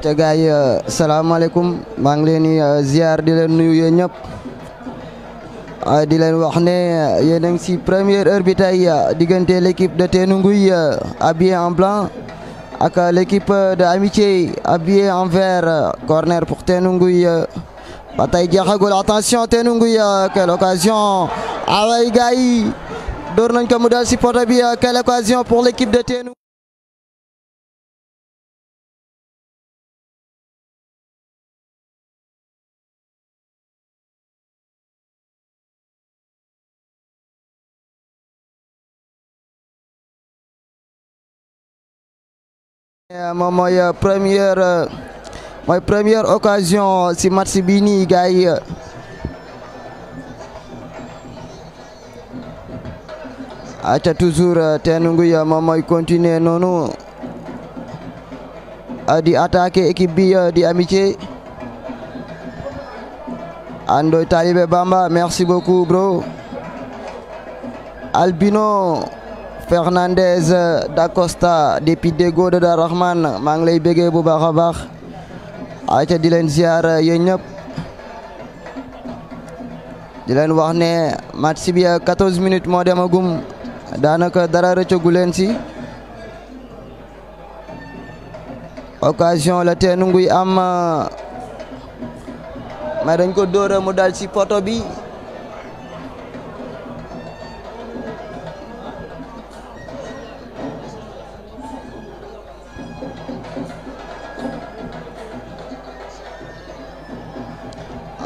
te gaay salaamaaleykum maa ngi leen di ziar di leen nuyu yéen ñëpp di leen wax ne yéen a ngi si première heure bi tey diggante l'équipe de Ténouguy habillée en blanc ak l'équipe de Amitié habillée en vert. Corner pour Ténouguy ba tey jeexagul. Attention Ténouguy, quelle occasion. Ah ouais gars yi door nañ ko mu dal si poto bi. Quelle occasion pour l'équipe de Ténouguy. moom mooy première occasion si match bi nii gars yi aca toujours Ténouguy moom mooy continuer noonu di attaquer équipe bi di Amitié. Andoy Talibé Bamba, merci beaucoup bro. Albino Fernandez d'Acosta depuis Dego de Darahman maa ngi lay béggee bu baax a baax. ayca di leen ziar yéen ñëpp di leen wax ne match bi 14 minutes moo demagum daanaka dara rëccagu leen si. occasion la Ténouguy am mais dañ ko dóora mu dal si poto bi.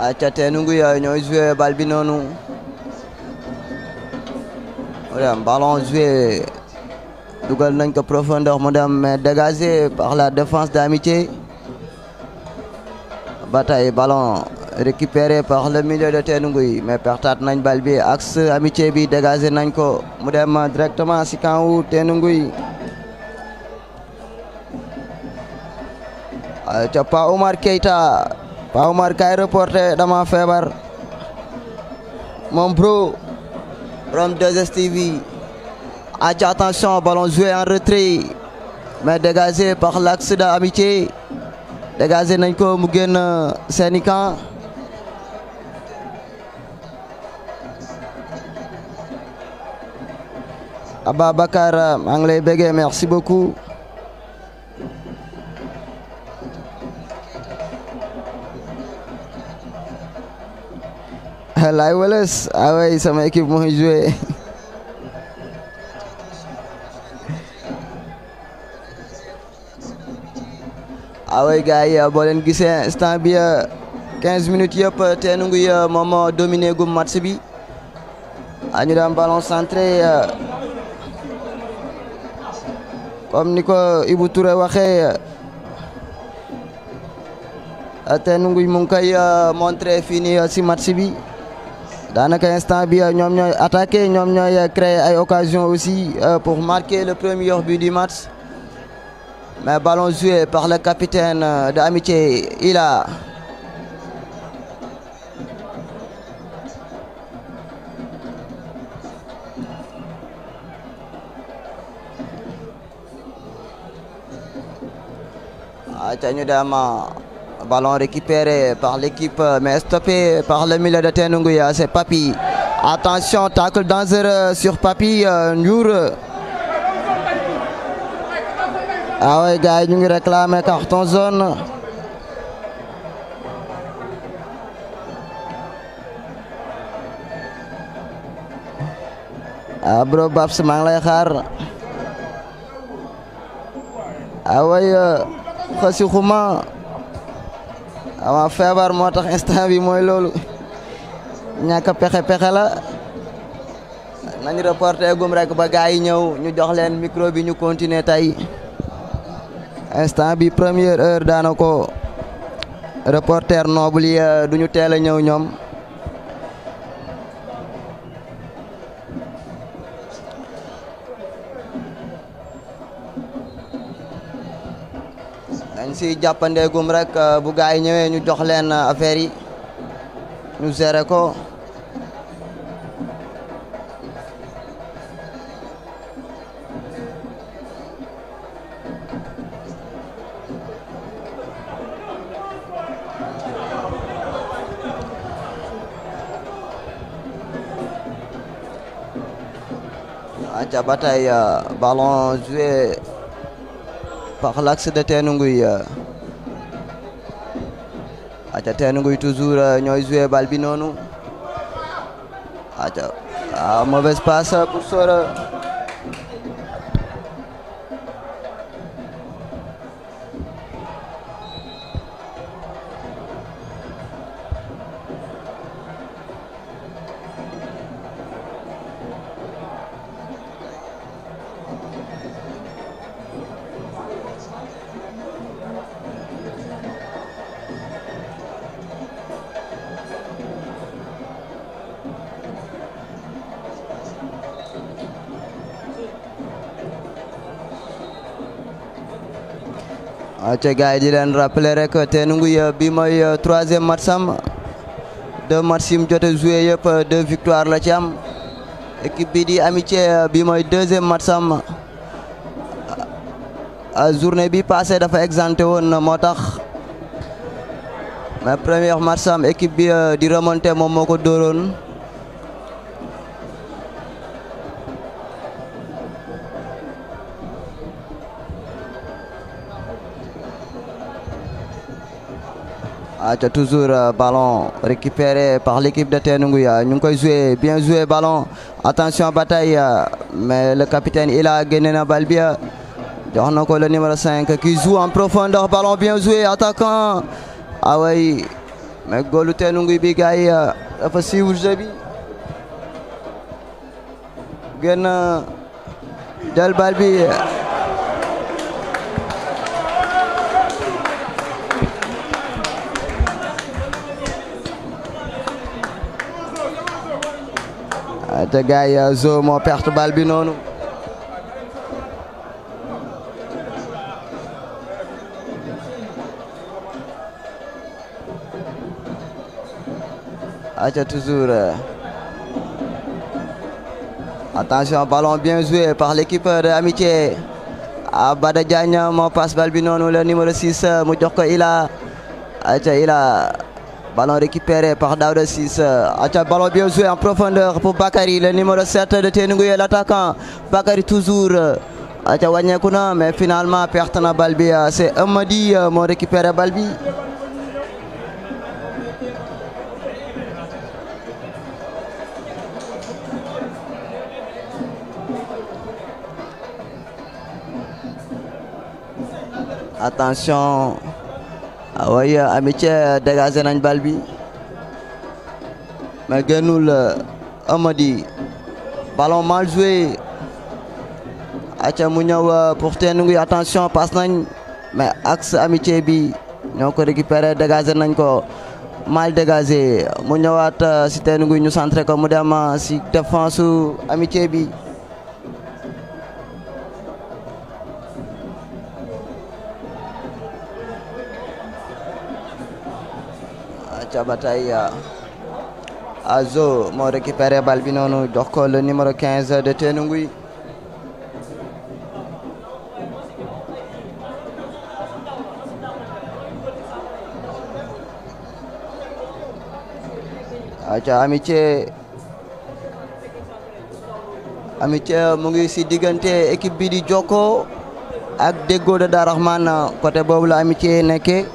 aca Ténouguy ñooy joué bal bi noonu Ballon joué dugal nañ ko profondeur mu dem mais dégagé par la défense d'Amitié. Bataille ballon récupéré par le milieu de Teunguy mais pertaat nañ bal bi axe Amitié bi dégagé nañ ko mu dem directement si camp wu Teunguy. ca Pa Oumar Keita Pa Oumar kay reporté dama feebar mon bro from 2STV. Attention, ballon joué en retrait mais dégagé par l'axe d'Amitié. Dégagé nañ ko mu génn seeni camp. Ababacar maa ngi lay béggee merci beaucoup. Laye Wallace ah oui sama équipe mooy joué. ah oui gars yi boo leen gisee instant bi 15 minutes yëpp Teunguy moom moo dominé gum match bi. ñu daan ballon centré comme ni ko Ibou Touré waxee Teunguy mu ngi koy montré fii nii si match bi. daanaka instant bi ñoom ñooy attaqué ñoom ñooy créer ay occasion aussi pour marquer le premier but du match. Mais ballon joué par le capitaine de Amitié Ila. Ñu dem ballon récupéré par l'équipe mais stoppé par le milieu de Teunguy. C'est Papi. Attention, tacle dangereux sur Papi Ndiour. ah oui gars yi ñu ngi réclamer carton jaune. bro Babs maa ngi lay xaar. oui xasi xuma ama feebar moo tax instant bi mooy loolu ñàkk pexe la. nañ reporté gum rek ba gars yi ñëw ñu jox leen micro bi ñu continuer tey. instant bi première heure daana ko reporter noble yi duñu teel a ñëw ñoom. dañ si jàppandeegum rek bu gars yi ñëwee ñu jox leen affaire yi ñu gérer ko. ca bataille ballon joué par l'axe de Teunguy. aca Teunguy toujours ñooy joué bal bi noonu. aca mauvaise passe pour Sora. aca gars yi di leen rappeler rek Teunguy bi mooy troisième match am 2 matchs yi mu jot a joué yëpp 2 victoires la ci am. équipe bi di Amitié bi mooy deuxième match am. journée bi passé dafa exempté woon moo tax mais première match am équipe bi di remonté moom moo ko dóoroon. toujours ballon récupéré par l'équipe de Teunguy. ñu ngi koy joué bien joué ballon. attention bataille mais le capitaine il a génne na bal bi jox na ko le numéro 5 qui joue en profondeur. Ballon bien joué attaquant. Ah oui mais góolu Teunguy bi gars yi dafa siiwul jeu bi génn jël bal bi te gars yi Zo moo perte bal bi noonu aca toujours attention ballon bien joué par l'équipe de Amitié Bada Diagne moo passe bal bi noonu le numéro 6 mu jox ko Ila aca Ila ballon récupéré par Daouda 6 aca ballon bien joué en profondeur pour Bakary le numéro 7 de Teungueth l'attaquant Bakary toujours aca wàññeeku na mais finalement perte na bal bi c'est Amady moo récupéré bal bi attention oui Amitié dégagé nañ bal bi mais génnul Amady ballon mal joué aca mu ñëw pour Teungueth attention passe nañ mais axe Amitié bi ñoo ko récupéré dégagé nañ ko mal dégagé mu ñëwaat si Teungueth ñu centré ko mu dem si défense su Amitié bi ba tey Zo moo récupéré bal bi noonu jox ko le numéro 15 de Teungueth aca Amitié mu ngi si diggante équipe bi di Jokko ak Deggo de Darahmane côté boobu la Amitié nekke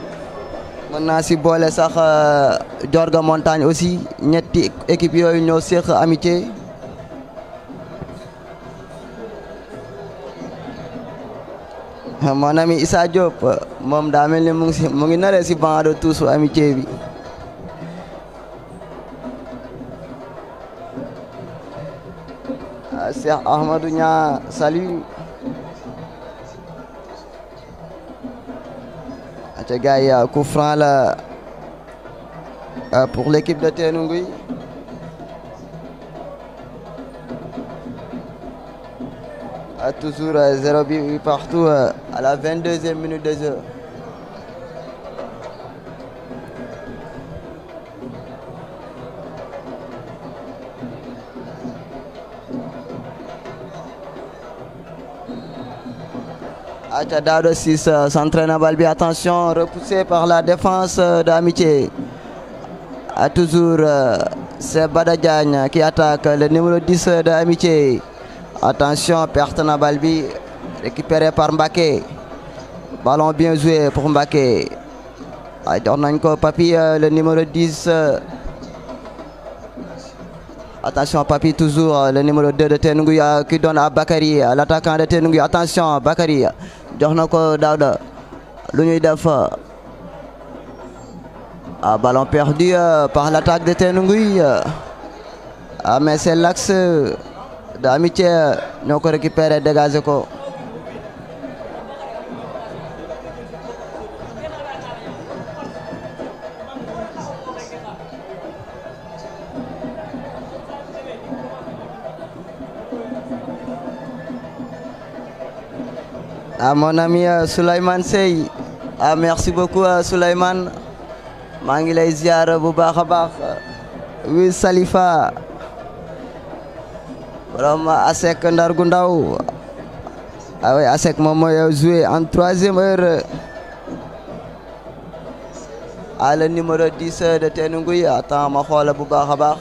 mën naa si boole sax Jorga Montagne aussi ñetti équipe yooyu ñoo séq Amitié mon ami Issa Diop moom daa mel ni mu ngi naree si banc de touche Amitié bi Cheikh Ahmadou Niang salut aca gars yi coup franc la pour l'équipe de Teungueth toujours 0 but partout à la 22e minute de jeu aca Daouda 6 s'entraîne à bal bi attention repoussé par la défense d'Amitié toujours c'est Bada Diagne qui attaque le numéro 10 d'Amitié attention perte na bal bi récupéré par Mbacké ballon bien joué pour Mbacké jox nañ ko Papi le numéro 10 attention Papi toujours le numéro 2 de Teungueth qui donne à Bakary l'attaquant de Teungueth attention Bakary jox na ko Daouda lu ñuy def ballon perdu par l'attaque de Teungueth mais c'est l'axe d'Amitié ñoo ko récupéré dégagé ko mon ami Souleymane Sey merci beaucoup Souleymane maa ngi lay ziar bu baax a baax wi Salifa borom ASEC Ndar gu ndaw oui ASEC moom mooy joué en 3e heure le numéro 10 de Teungueth attends ma xool bu baax a baax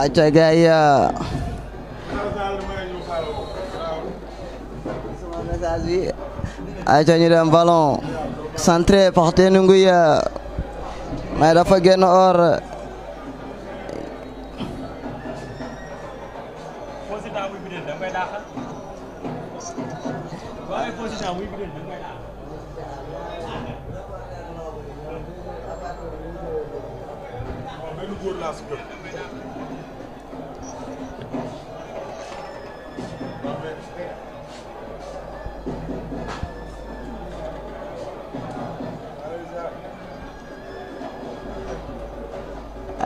Aca gars yi message bi aca ñu dem ballon centré par Tenunguy mais dafa génn or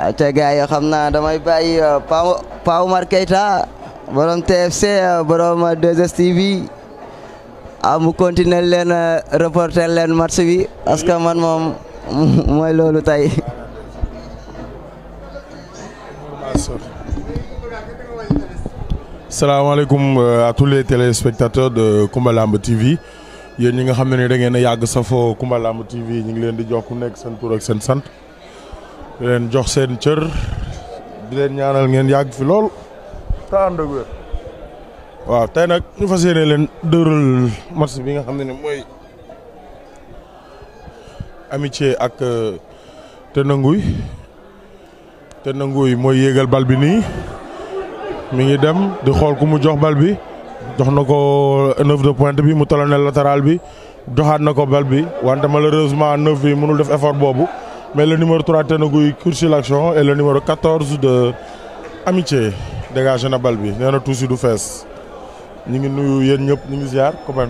aca gars yi xam naa damay bàyyi Pa Oumar Keita borom TFC borom 2STV mu continuer leen reporter leen match bi parce que man moom mooy loolu tey. Salaamaaleykum à tous les téléspectateurs de Koumba Lamb TV yéen ñi nga xam ne da ngeen a yàgg safoo Koumba Lamb TV ñu ngi leen di jox ku nekk seen tur ak seen sant di leen jox seen cër di leen ñaanal ngeen yàgg fi lool te ànd ak wér. waaw tey nag ñu fas yéene leen dëral match bi nga xam ne mooy Amitié ak Tenunguy mooy yéegal bal bi nii mi ngi dem di xool ku mu jox bal bi jox na ko neuf de pointe bi mu talonné latéral bi joxaat na ko bal bi wante malheureusement neuf bi mënul def effort boobu mais le numéro 3 Tenunguy cursit l'action et le numéro 14 de Amitié dégagé na bal bi nee na tuuti du fees. ñu ngi nuyu yéen ñëpp ñu ngi ziar comme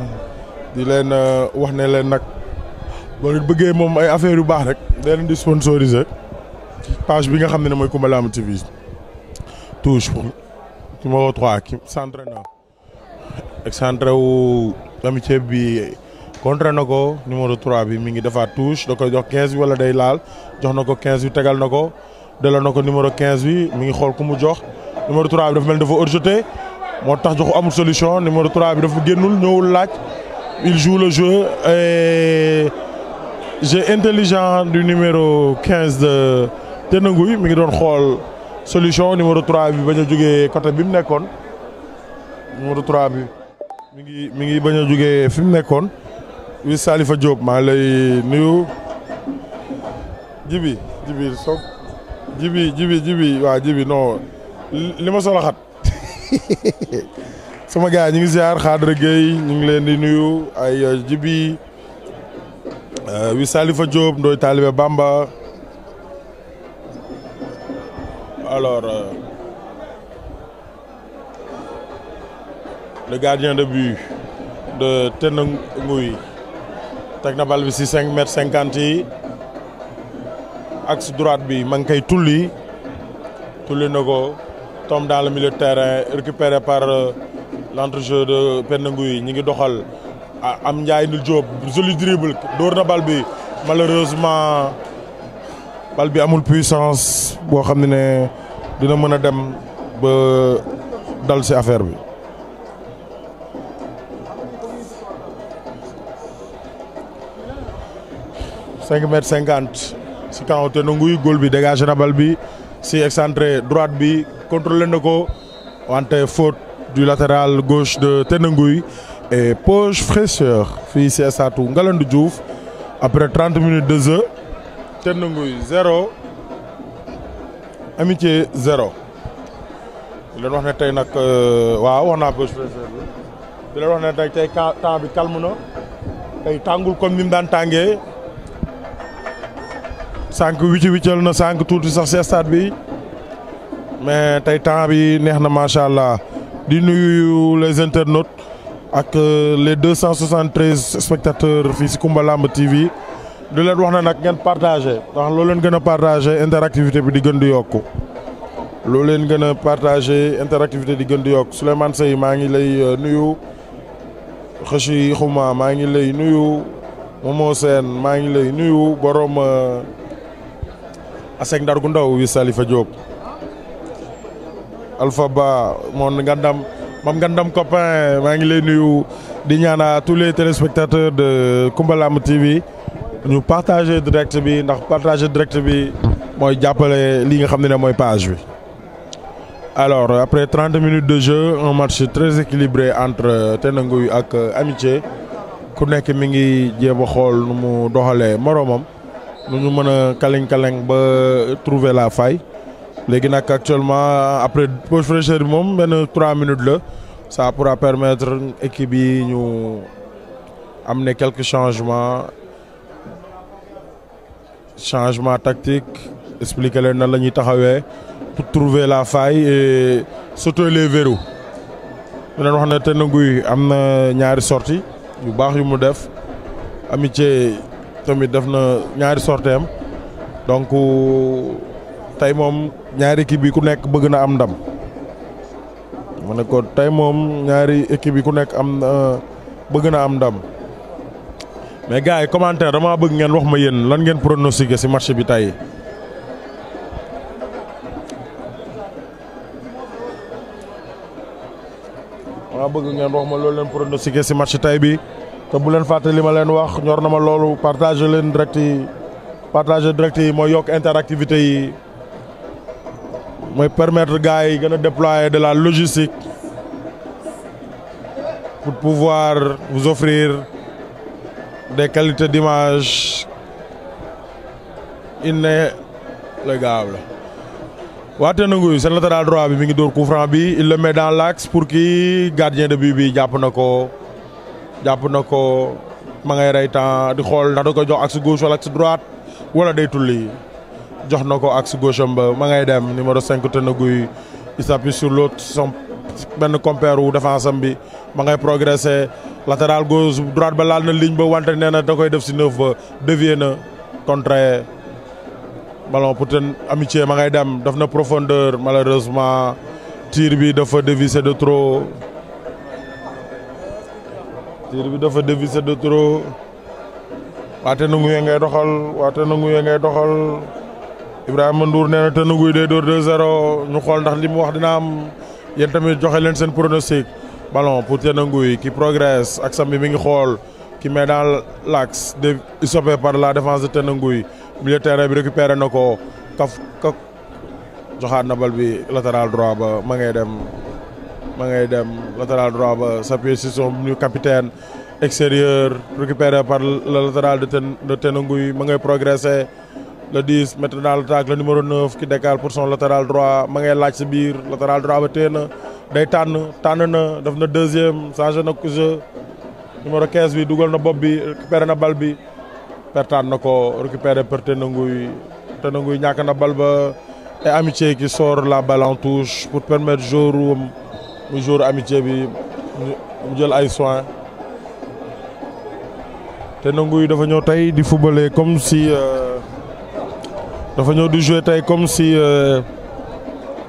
di leen wax ne leen nag boo leen bëggee moom ay affaire yu baax rek da leen di sponsoriser page bi nga xam ne mooy Koumba Lamb TV touche numéro 3 ki centré na excentré wu Amitié bi contre na ko numéro 3 bi mi ngi defaat touche da koy jox 15 bi wala day laal jox na ko 15 bi tegal na ko delloo na ko numéro 15 bi mi ngi xool ku mu jox numéro 3 bi dafa mel dafa hors-jeu moo tax joxu amul solution numéro 3 bi dafa génnul ñëwul laaj il joue le jeu et jeu intelligent du numéro 15 de Tenunguy mi ngi doon xool solution numéro 3 bi bañ a jógee côté bi mu nekkoon numéro 3 bi mi ngi bañ a jógee fi mu nekkoon wi Salifa Diop maa lay nuyu jibi soog jibi waa jibi non li ma solo xat sama gars ñu ngi ziar Khadra Gueye ñu ngi leen di nuyu ay jibi wi Salifa Diop Ndoye Talibé Bamba alors le gardien de but de Tenunguy teg na bal bi ci 5,50 m yi axe droite bi ma ngi koy tulli na ko tombe dans le milieu de terrain récupéré par l'entrejeu de Tenunguy ñi ngi doxal am Ndiaye Nil Diop joli dribble door na bal bi malheureusement bal bi amul puissance boo xam ne dina mën a dem ba dal ci affaire bi. ci kaw Tenunguy góol bi dégagé na bal bi ci excentré droite bi contrôlé na ko wante faute du latéral gauche de Tenunguy et poche fraîcheur fii ci stade Ngalandou Diouf après 30 minutes de jeu Tenunguy 0 Amitié 0. di leen wax ne tey nag waaw wax naa poche fraîcheur bi di leen wax ne nag tey temps bi calme na tey tàngul comme ni mu daan tàngee sànq wiccal na sànq tuuti sax ci stade bi mais tey temps bi neex na macha allah di nuyu les internautes ak les 273 spectateurs fii ci Koumba Lamb TV di leen wax na nag ngeen partagé ndax loo leen gën a partagé interactivité bi di gën di yokku loo leen gën a partagé interactivité di gën di yokku Souleymane Seye maa ngi lay nuyu Xëchi Xuma maa ngi lay nuyu Momo Sène maa ngi lay nuyu borom Asek Ndar gu ndaw wi Salifa Diop Alpha Ba moom ngandam copain maa ngi lay nuyu di ñaan à tous les téléspectateurs de Koumba Lamb TV ñu partager direct bi ndax partager direct bi mooy jàppale li nga xam ne mooy page bi. Alors après 30 minutes de jeu un match très équilibré entre Tenenguy ak Amitié ku nekk mi ngi jéem a xool nu mu doxalee moroomam nu ñu mën a kaleng ba trouver la faille léegi nag actuellement après pause fraîcheur bi moom benn 3 minutes la ça pourra permettre équipe yi ñu amener quelques changements tactiques expliquer leen nan la ñuy taxawee pour trouver la faille et sauter les verrous. ñu leen wax ne Tenenguy am na ñaari sorties yu baax yu mu def Amitié tamit def na ñaari sorties am donc tey moom ñaari équipe yi ku nekk bëgg na am ndam ma ne ko tey moom ñaari équipe yi ku nekk bëgg na am ndam mais gars yi commentaire dama bëgg ngeen wax ma yéen lan ngeen pronostiqué ci match bi tey. dama bëgg ngeen wax ma loolu leen pronostiqué ci match tey bi te bu leen fàtte li ma leen wax ñor na ma loolu partager leen direct yi mooy yokk interactivité yi. mooy permettre gars yi gën a déployer de la logistique pour pouvoir vous offrir des qualités d'image inégables. waa Tenenguy seen latéral droit bi mi ngi dóor coup franc bi il le met dans l'axe pour kii gardien de but bi jàpp na ko ma ngay rey temps di xool ndax da koy jox axe gauche wala axe droite wala day tulli. jox na ko axe gauche am ba ma ngay dem numéro 5 Tenenguy il s'appuie sur l'autre son benn compère wu défense am bi ma ngay progresser latéral gauche droite ba laal na ligne ba wante nee na da koy def ci 9 ba dévier na contre ballon pour Amitié ma ngay dem daf na profondeur malheureusement tir bi dafa dévisser de trop waa Tenenguy ngay doxal Ibrahima Ndour nee na Tenenguy day door 2-0 ñu xool ndax li mu wax dina am yéen tamit joxe leen seen pronostic ballon pour Tenenguy qui progresse ak sam bi mi ngi xool qui met dans l'axe stoppé par la défense de Tenenguy milieu terrain bi récupéré na ko kaf joxaat na bal bi latéral droit ba ma ngay dem latéral droit ba s'appuie sur son capitaine extérieur récupéré par le latéral de Tenenguy ma ngay progresser. Le 10 mettre dans l'attaque le numéro 9 qui décale pour son latéral droit ma ngay laaj ci biir latéral droit ba téye na day tànn na def na deuxième changé na jeu numéro 15 bi dugal na bopp bi récupéré na bal bi pertaan na ko récupéré par Tenenguy ñàkk na bal ba et Amitié qui sort la balle en touche pour permettre joueur Amitié bi mu jël ay soins. Tenenguy dafa ñëw tey di footballer comme si dafa ñëw di jouer tey comme si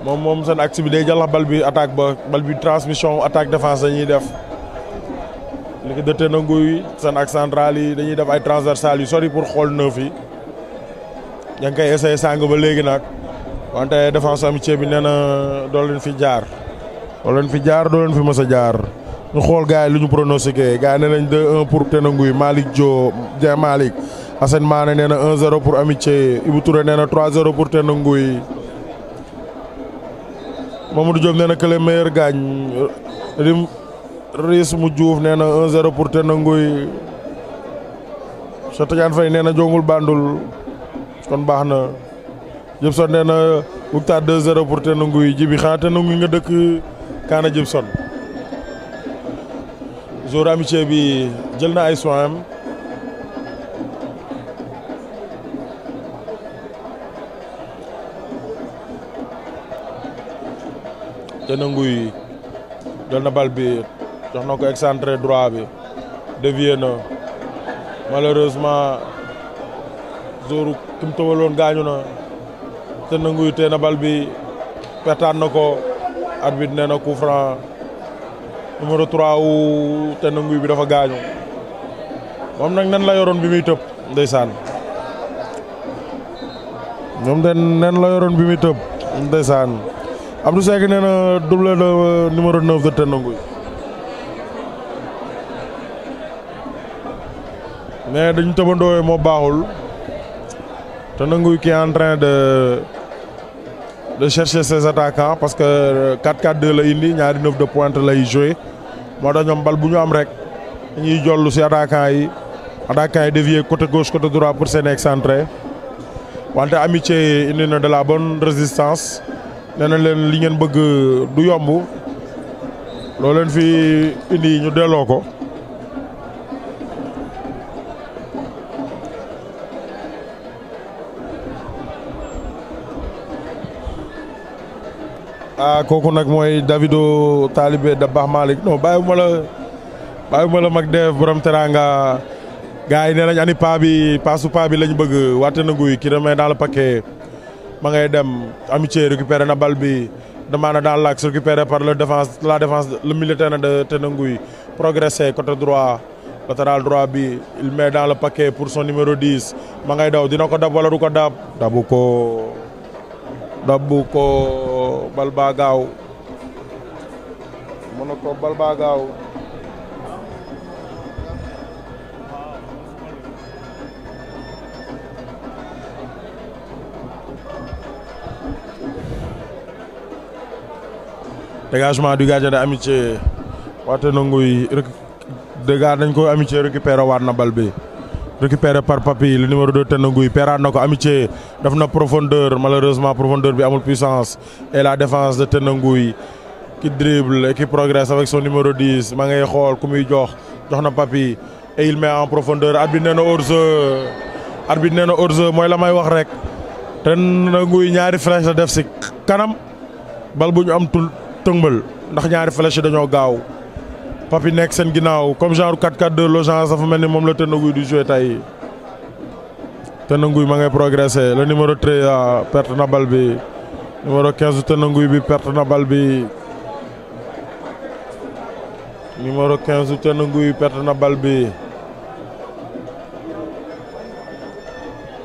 moom seen axe bi day jàllax bal bi attaque bal bi transmission attaque défense dañuy def l'équipe de Tenenguy seen axe central yi dañuy def ay transversales yu sori pour xool neuf yi ña ngi koy essayer sàng ba léegi nag wante défense Amitié bi nee na doo leen fi jaar doo leen fi mës a jaar ñu xool gars yi lu ñu pronostiqué gars yi nee nañ 2-1 pour Tenenguy Malick Dio Malick Assane Mané nee na 1-0 pour Amitié Ibou Touré nee na 3-0 pour Tenenguy Mamadou Diop nee na que le meilleur gagne Riis mu Diouf nee na 1-0 pour Tenenguy Cheikh Tidiane Faye nee na jongul bandul kon baax na Jibson nee na Mukhtar 2-0 pour Tenenguy Jibi xanaa Tenenguy nga dëkk Kaana Jibson joueur Amitié bi jël na ay soins am Tenenguy jël na bal bi jox na ko excentré droit bi dévié na malheureusement Zoru ki mu tëbaloon gaañu na Tenenguy tee na bal bi pertaan na ko arbitre nee na coup franc numéro 3 wu Tenenguy bi dafa gaañu moom nag nen la yoroon bi muy tëb ndeysaan ñoom de nen la yoroon bi muy tëb ndeysaan Abdou Seck nee na double de numéro 9 de Tenenguy mais dañu tëbandoo moo baaxul Tenenguy qui est en train de chercher ses attaquants parce que 4-4-2 la indi ñaari 9 de pointe lay joué moo tax ñoom bal bu ñu am rek dañuy jollu ci attaquants yi dévier côté gauche côté droit pour seen excentré wante Amitié indi na de la bonne résistance nee na leen li ngeen bëgg du yomb loo leen fi indi ñu delloo ko. kooku nag mooy Davido Talibé Dabakh Malick non bàyyiwuma la mag def borom teranga gars yi nee nañ ani paasu paa bi lañ bëgg waa Tenenguy qui remet dans le paquet ma ngay dem Amitié récupéré na bal bi demande dans l'axe récupéré par la défense le militaire de Tenenguy progressé côté droit latéral droit bi il met dans le paquet pour son numéro 10 ma ngay daw dina ko dab wala du ko dab dabu ko bal baa gaaw mën na ko bal baa gaaw dégagement du gardien de Amitié waa Tenenguy dégage nañ ko Amitié récupéré waat na bal bi récupéré par Papy le numéro 2 Tenenguy peraat na ko Amitié def na profondeur malheureusement profondeur bi amul puissance et la défense de Tenenguy qui dribble et qui progresse avec son numéro 10 ma ngay xool ku muy jox na Papy et il met en profondeur arbitre nee na hors-jeu mooy la may wax rek Tenenguy ñaari flèche la def ci kanam bal bu ñu am tul tëngbal ndax ñaari flèche dañoo gaaw Papy nekk seen ginnaaw comme genre 4-4-2 l'urgence dafa mel ni moom la Tenenguy du jouer tey Tenenguy ma ngay progresser le numéro 13 perte na bal bi numéro 15 Tenenguy bi perte na bal bi numéro 15 Tenenguy perte na bal bi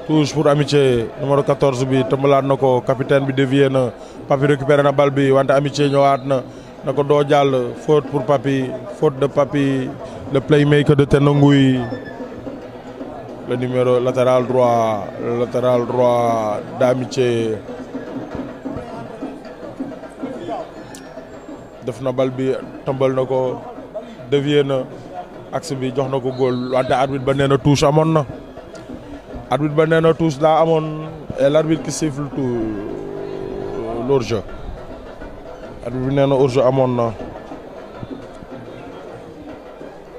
touche pour Amitié numéro 14 bi tëmbalaat na ko capitaine bi dévié na Papy récupéré na bal bi wante Amitié ñëwaat na ko doo jàll faute pour Papy faute de Papy le playmaker de Tenenguy le numéro latéral droit d'Amitié def na bal bi tëmbal na ko dévié na axe bi jox na ko góol wante arbitre ba nee na touche amoon na arbitre ba nee na touche daa amoon et l'arbitre qui siffle tout hors-jeu arbitre bi nee na hors-jeu amoon na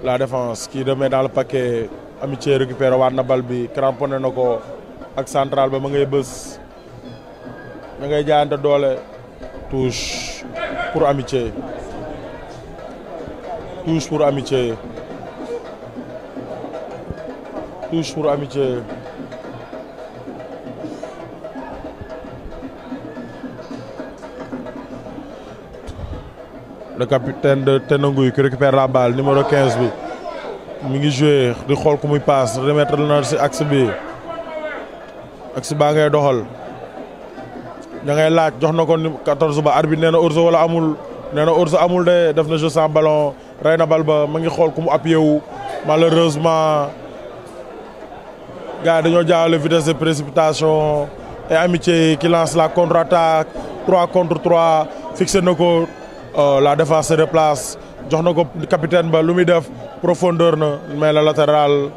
la défense qui remet dans le paquet Amitié récupéré waat na bal bi cramponné na ko ak central ba ma ngay bës ma ngay jaayante doole touche pour Amitié touche pour Amitié touche pour Amitié le capitaine de Tenenguy qui récupère la balle numéro 15 bi mi ngi joué di xool ku muy passe remettre na ci axe baa ngay doxal ña ngay laaj jox na ko 14 ba arbitre nee na hors-jeu wala amul nee na hors-jeu amul de def na jeu sans ballon rey na bal ba ma ngi xool ku mu appuyé wu malheureusement gars yi dañoo jaawale vitesse de précipitation et Amitié qui lance la contre-attaque 3 contre 3 fixé na ko la défense se replace jox na ko capitaine ba lu muy def profondeur na mais la latéral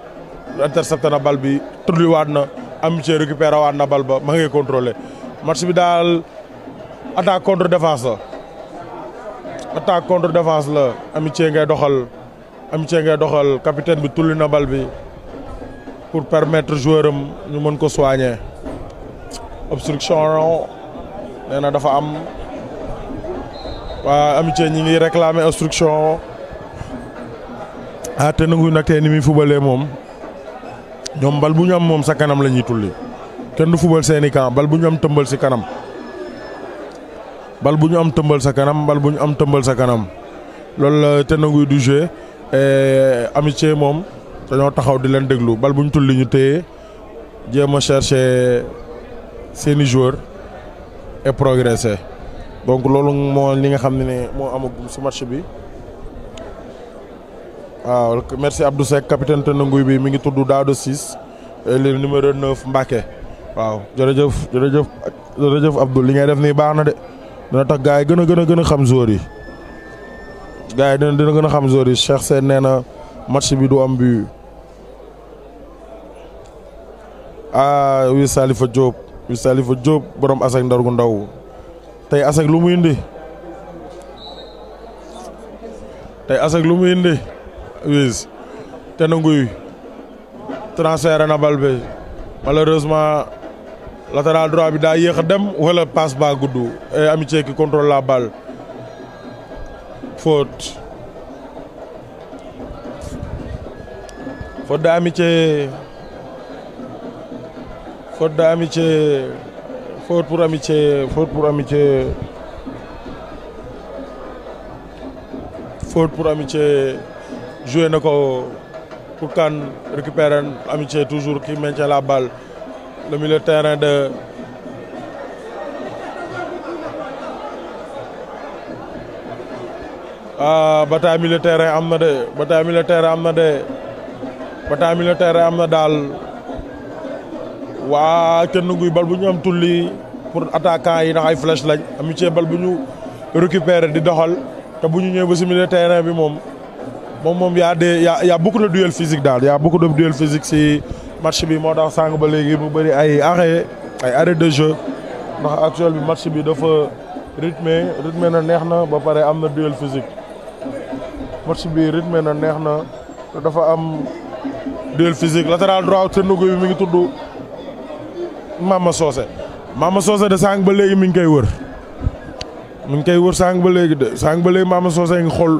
intercepté na bal bi tulli waat na Amitié récupéré waat na bal ba ma ngay contrôlé match bi daal attaque contre défense la Amitié ngay doxal capitaine bi tulli na bal bi pour permettre joueur am ñu mën ko soigner obstruction nee na dafa am waa Amitié ñi ngi réclamer obstruction Tenenguy nag tey ni muy fubalee moom ñoom bal bu ñu am moom sa kanam la ñuy tulli kenn du fubal seeni camp bal bu ñu am tëmbal si kanam bal bu ñu am tëmbal sa kanam bal bu ñu am tëmbal sa kanam loolu la Tenenguy du jeu Amitié moom dañoo taxaw di leen déglu bal bu ñu tulli ñu téye jéem a chercher seeni joueurs et progresser donc loolu moo li nga xam ne moo amagum si match bi. waaw merci Abdou Seck capitaine Tenenguy bi mi ngi tudd Daouda Ciss le numéro 9 Mbacké waaw jërëjëf Abdou li ngay def nii baax na de dina tax gars yi gën a xam joueurs yi gars yi dina gën a xam joueurs yi Cheikh Sène nee na match bi du am but oui Salifa Diop borom Asek Ndar gu ndaw tey Asek lu mu indi Wiz Tenenguy transféré na bal bi malheureusement latéral droit bi daa yéex a dem wala passe ba gudd et Amitié qui contrôle la balle faute de Amitié faute pour Amitié joué na ko pour Kane récupérer Amitié toujours qui maintient la balle le milieu de terrain de bataille milieu de terrain am na daal waa Tenenguy bal bu ñu am tulli pour attaquant yi ndax ay flèche lañ Amitié bal bu ñu récupérer di doxal te bu ñu ñëwee ba si milieu de terrain bi moom y a beaucoup de duel physique daal y a beaucoup de duel physique si match bi moo tax sàng ba léegi mu bëri ay arrêt de jeu ndax actuel bi match bi dafa rythmé na neex na ba pare am na duel physique match bi rythmé na neex na te dafa am duel physique latéral droit Tenenguy bi mi ngi tudd Mama Socé de sàng ba léegi mi ngi koy wër sàng ba léegi Mama Socé ngi xool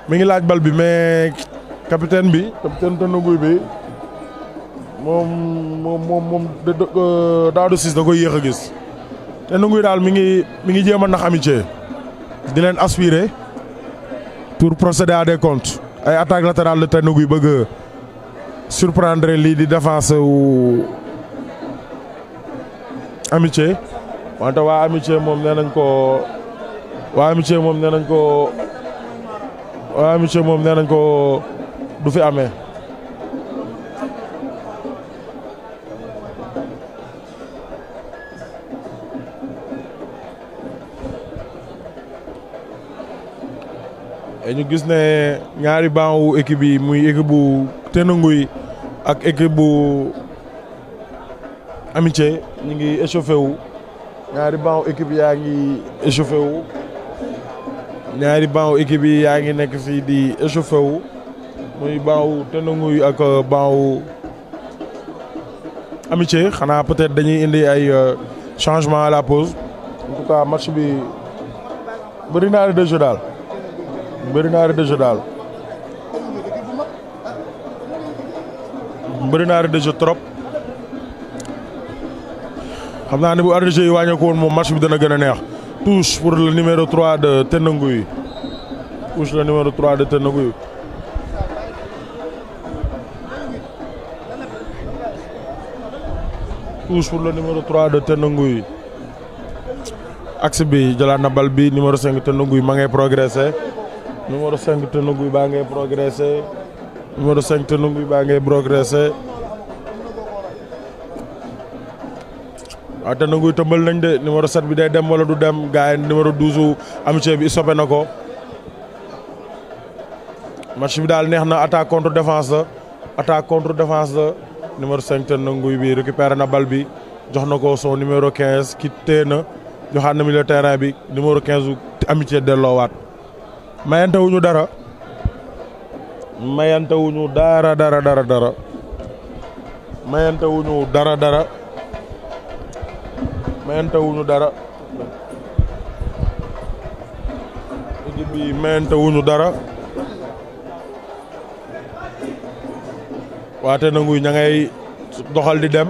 mi ngi laaj bal bi mais capitaine Tenenguy bi moom Daouda Ciss da koy yéex a gis Tenenguy daal mi ngi jéem a nax Amitié di leen aspirer pour procéder à des comptes ay attaque latérale de Tenenguy bëgg a surprendre lii di défense wu Amitié wante waa Amitié moom nee nañ ko du fi amee et ñu gis ne ñaari banc wu équipe yi muy équipe bu Tenenguy ak équipe bu Amitié ñu ngi échauffé wu ñaari banc wu équipe yaa ngi échauffé wu ñaari banc wu équipe yi yaa ngi nekk fii di échauffé wu muy banc wu Tenenguy ak banc wu Amitié xanaa peut-être dañuy indi ay changement à la pause en tout cas match bi bëri na arrêt de jeu daal bëri na arrêt de jeu trop xam naa ne bu arrêt de jeu yi wàññeeku woon moom match bi dana gën a neex. Touche pour le numéro 3 de Tenenguy. Touche le numéro 3 de Tenenguy. Touche pour le numéro 3 de Tenenguy. Axe bi jëlaat na bal bi numéro 5 Tenenguy ma ngay progressé. Numéro 5 Tenenguy baa ngay progressé. Numéro 5 Tenenguy baa ngay progressé. waaw Tenenguy tëmbal nañ de numéro 7 bi day dem wala du dem gars yi numéro 12 Amitié bi stoppé na ko match bi daal neex na attaque contre défense la numéro 5 Tenenguy bi récupéré na bal bi jox na ko son numéro 15 ki téye na joxaat na milieu terrain bi numéro 15 Amitié delloowaat mayante wuñu dara mayante wuñu dara équipe bi mayante wuñu dara waa Tenenguy ña ngay doxal di dem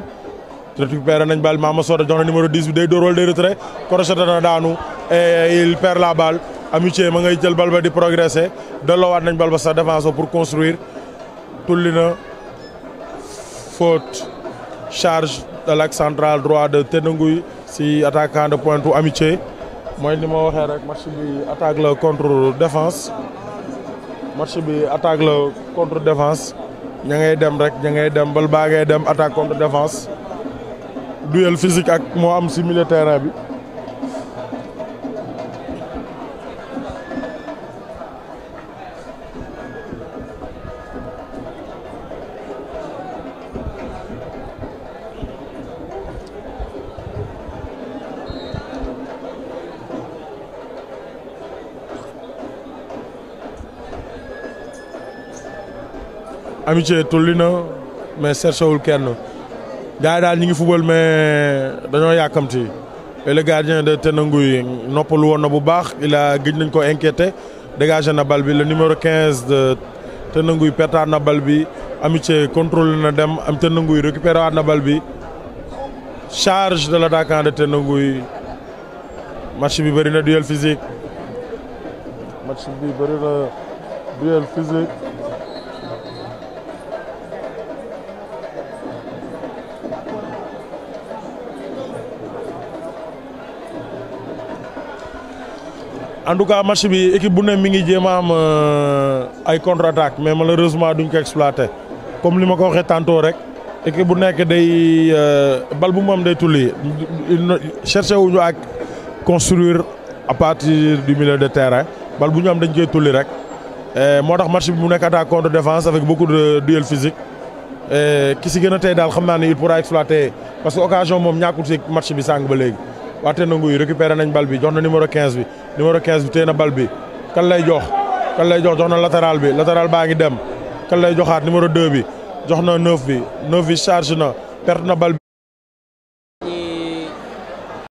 récupéré nañ balle Mama Soda jox na numéro 10 bi day dóor wala day retrait crocheté na daanu et il perd la balle Amitié ma ngay jël bal ba di progresser delloowaat nañ bal ba sa défense pour construire tulli na faute charge de l'axe central droit de Tenenguy si attaquant de pointe Amitié mooy ni ma waxee rek match bi attaque la contre défense ña ngay dem rek ña ngay dem bal baa ngay dem attaque contre défense duel physique ak moo am si milieu terrain bi Amitié tulli na mais cherché wul kenn gars yi daal ñi ngi football mais dañoo yàkkamti et le gardien de Tenenguy noppalu woon na bu baax il a gëj nañ ko inquiété dégagé na bal bi le numéro 15 de Tenenguy pertaat na bal bi Amitié contrôlé na dem am Tenenguy récupéré waat na bal bi charge de l'attaquant de Tenenguy match bi bëri na duel physique en tout cas match bi équipe bu ne mi ngi jéem a am ay contre-attaque mais malheureusement duñ ko exploité comme li ma ko waxee tantôt rek équipe bu nekk day bal bu mu am day tulli cherché wuñu ak construire à partir du milieu de terrain bal bu ñu am dañ koy tulli rek moo tax match bi mu nekk attaque contre défense avec beaucoup de duel physique ki si gën a tey daal xam naa ne il pourra exploiter parce que occasion moom ñàkkul si match bi sàng ba léegi. waa Tenenguy récupéré nañ bal bi jox na numéro 15 bi numéro 15 bi téye na bal bi kan lay jox jox na latéral baa ngi dem kan lay joxaat numéro 2 bi jox na 9 bi charge na perte na bal bi